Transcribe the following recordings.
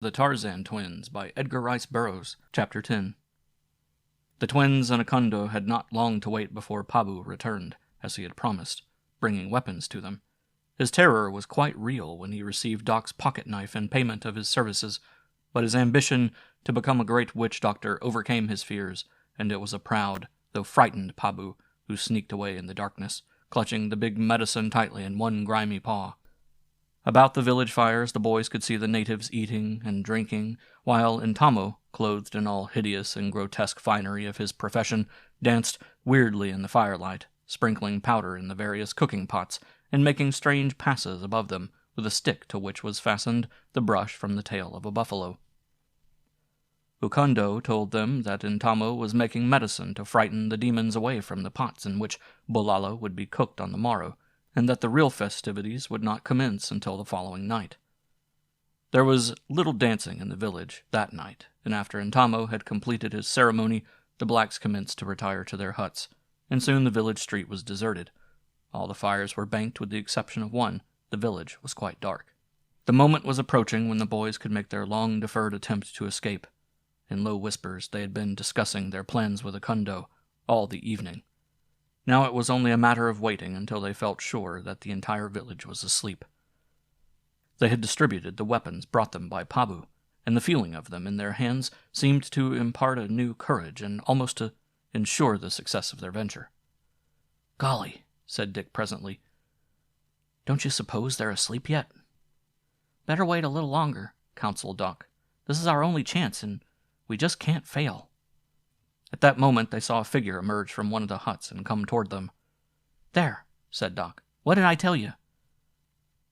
The Tarzan Twins by Edgar Rice Burroughs, Chapter 10. The twins and Akundo had not long to wait before Pabu returned, as he had promised, bringing weapons to them. His terror was quite real when he received Doc's pocket-knife in payment of his services, but his ambition to become a great witch-doctor overcame his fears, and it was a proud, though frightened Pabu who sneaked away in the darkness, clutching the big medicine tightly in one grimy paw. About the village fires the boys could see the natives eating and drinking, while Intamo, clothed in all hideous and grotesque finery of his profession, danced weirdly in the firelight, sprinkling powder in the various cooking pots, and making strange passes above them with a stick to which was fastened the brush from the tail of a buffalo. Ukundo told them that Intamo was making medicine to frighten the demons away from the pots in which bolala would be cooked on the morrow, and that the real festivities would not commence until the following night. There was little dancing in the village that night, and after Intamo had completed his ceremony, the blacks commenced to retire to their huts, and soon the village street was deserted. All the fires were banked with the exception of one. The village was quite dark. The moment was approaching when the boys could make their long-deferred attempt to escape. In low whispers they had been discussing their plans with Akundo all the evening. Now it was only a matter of waiting until they felt sure that the entire village was asleep. They had distributed the weapons brought them by Pabu, and the feeling of them in their hands seemed to impart a new courage and almost to ensure the success of their venture. "Golly," said Dick presently, "don't you suppose they're asleep yet?" "Better wait a little longer," counseled Doc. "This is our only chance, and we just can't fail." At that moment they saw a figure emerge from one of the huts and come toward them. "There," said Doc. "What did I tell you?"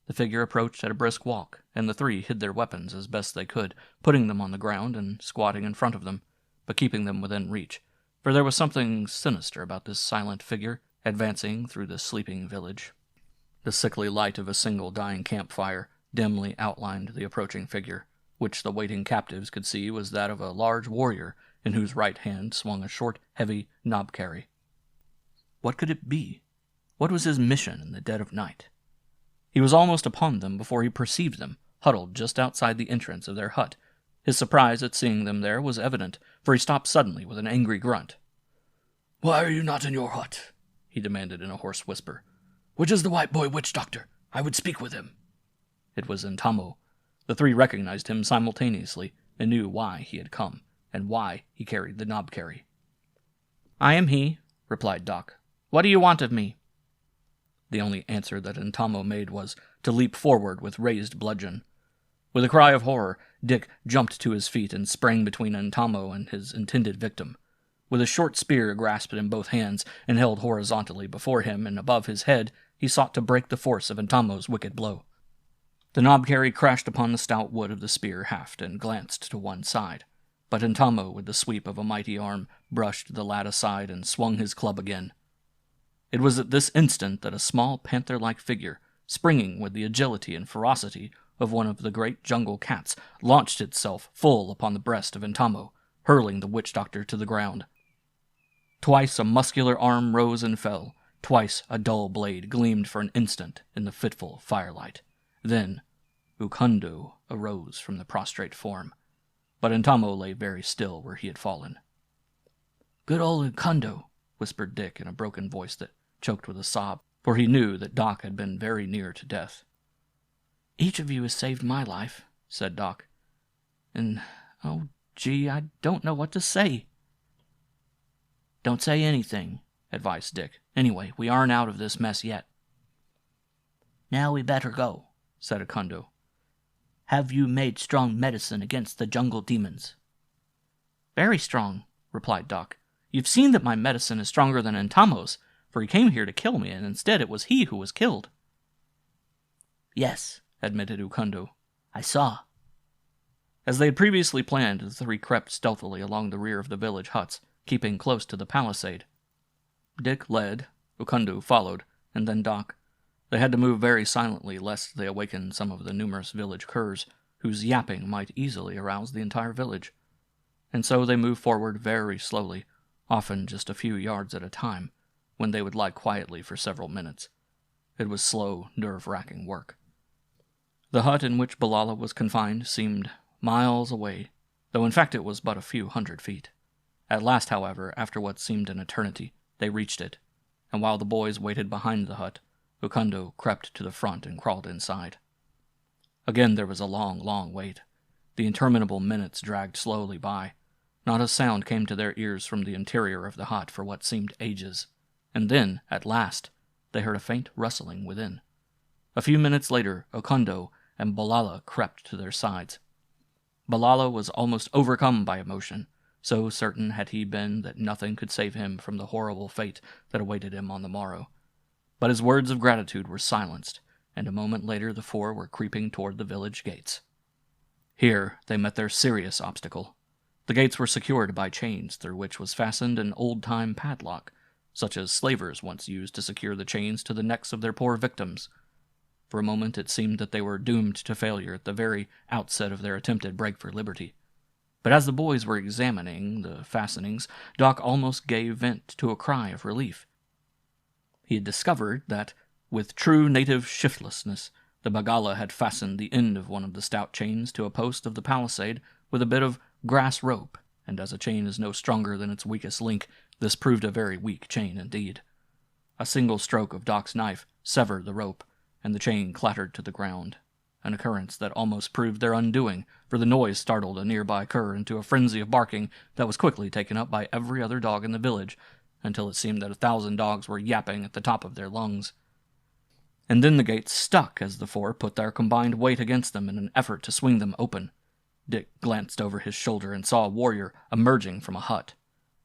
The figure approached at a brisk walk, and the three hid their weapons as best they could, putting them on the ground and squatting in front of them, but keeping them within reach, for there was something sinister about this silent figure advancing through the sleeping village. The sickly light of a single dying campfire dimly outlined the approaching figure, which the waiting captives could see was that of a large warrior in whose right hand swung a short, heavy knob-carry. What could it be? What was his mission in the dead of night? He was almost upon them before he perceived them, huddled just outside the entrance of their hut. His surprise at seeing them there was evident, for he stopped suddenly with an angry grunt. "Why are you not in your hut?" he demanded in a hoarse whisper. "Which is the white boy witch-doctor? I would speak with him." It was Intamo. The three recognized him simultaneously, and knew why he had come, and why he carried the knob-carry. "I am he," replied Doc. "What do you want of me?" The only answer that Intamo made was to leap forward with raised bludgeon. With a cry of horror, Dick jumped to his feet and sprang between Intamo and his intended victim. With a short spear grasped in both hands and held horizontally before him and above his head, he sought to break the force of Intamo's wicked blow. The knob-carry crashed upon the stout wood of the spear haft and glanced to one side, but Intamo, with the sweep of a mighty arm, brushed the lad aside and swung his club again. It was at this instant that a small panther-like figure, springing with the agility and ferocity of one of the great jungle cats, launched itself full upon the breast of Intamo, hurling the witch-doctor to the ground. Twice a muscular arm rose and fell. Twice a dull blade gleamed for an instant in the fitful firelight. Then Ukundo arose from the prostrate form, but Intamo lay very still where he had fallen. "Good old Ukundo," whispered Dick in a broken voice that choked with a sob, for he knew that Doc had been very near to death. "Each of you has saved my life," said Doc. "And, oh, gee, I don't know what to say." "Don't say anything," advised Dick. "Anyway, we aren't out of this mess yet." "Now we better go," said Akundo. "Have you made strong medicine against the jungle demons?" "Very strong," replied Doc. "You've seen that my medicine is stronger than Intamo's, for he came here to kill me, and instead it was he who was killed." "Yes," admitted Ukundo. "I saw." As they had previously planned, the three crept stealthily along the rear of the village huts, keeping close to the palisade. Dick led, Ukundo followed, and then Doc. They had to move very silently lest they awaken some of the numerous village curs, whose yapping might easily arouse the entire village. And so they moved forward very slowly, often just a few yards at a time, when they would lie quietly for several minutes. It was slow, nerve-wracking work. The hut in which Bolala was confined seemed miles away, though in fact it was but a few 100 feet. At last, however, after what seemed an eternity, they reached it, and while the boys waited behind the hut, Ukundo crept to the front and crawled inside. Again there was a long, long wait. The interminable minutes dragged slowly by. Not a sound came to their ears from the interior of the hut for what seemed ages, and then, at last, they heard a faint rustling within. A few minutes later, Ukundo and Balala crept to their sides. Balala was almost overcome by emotion, so certain had he been that nothing could save him from the horrible fate that awaited him on the morrow. But his words of gratitude were silenced, and a moment later the four were creeping toward the village gates. Here they met their serious obstacle. The gates were secured by chains through which was fastened an old-time padlock, such as slavers once used to secure the chains to the necks of their poor victims. For a moment it seemed that they were doomed to failure at the very outset of their attempted break for liberty. But as the boys were examining the fastenings, Doc almost gave vent to a cry of relief. He had discovered that, with true native shiftlessness, the Bagala had fastened the end of one of the stout chains to a post of the palisade with a bit of grass rope, and as a chain is no stronger than its weakest link, this proved a very weak chain indeed. A single stroke of Doc's knife severed the rope, and the chain clattered to the ground, an occurrence that almost proved their undoing, for the noise startled a nearby cur into a frenzy of barking that was quickly taken up by every other dog in the village, until it seemed that 1,000 dogs were yapping at the top of their lungs. And then the gates stuck as the four put their combined weight against them in an effort to swing them open. Dick glanced over his shoulder and saw a warrior emerging from a hut.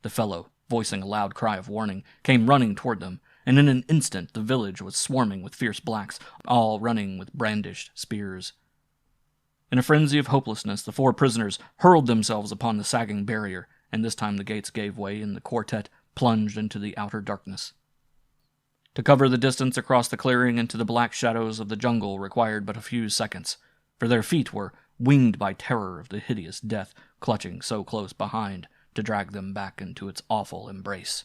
The fellow, voicing a loud cry of warning, came running toward them, and in an instant the village was swarming with fierce blacks, all running with brandished spears. In a frenzy of hopelessness, the four prisoners hurled themselves upon the sagging barrier, and this time the gates gave way and the quartet plunged into the outer darkness. To cover the distance across the clearing into the black shadows of the jungle required but a few seconds, for their feet were winged by terror of the hideous death clutching so close behind to drag them back into its awful embrace.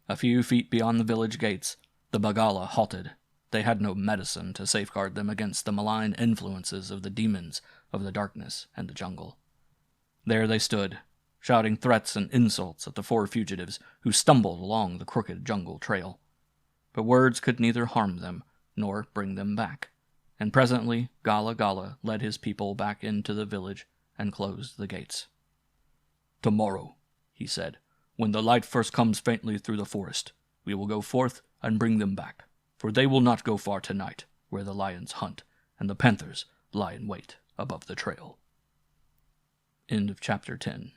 A few feet beyond the village gates, the Bagala halted. They had no medicine to safeguard them against the malign influences of the demons of the darkness and the jungle. There they stood, shouting threats and insults at the four fugitives who stumbled along the crooked jungle trail. But words could neither harm them nor bring them back, and presently Gala led his people back into the village and closed the gates. "Tomorrow," he said, "when the light first comes faintly through the forest, we will go forth and bring them back, for they will not go far tonight, where the lions hunt, and the panthers lie in wait above the trail." End of chapter 10.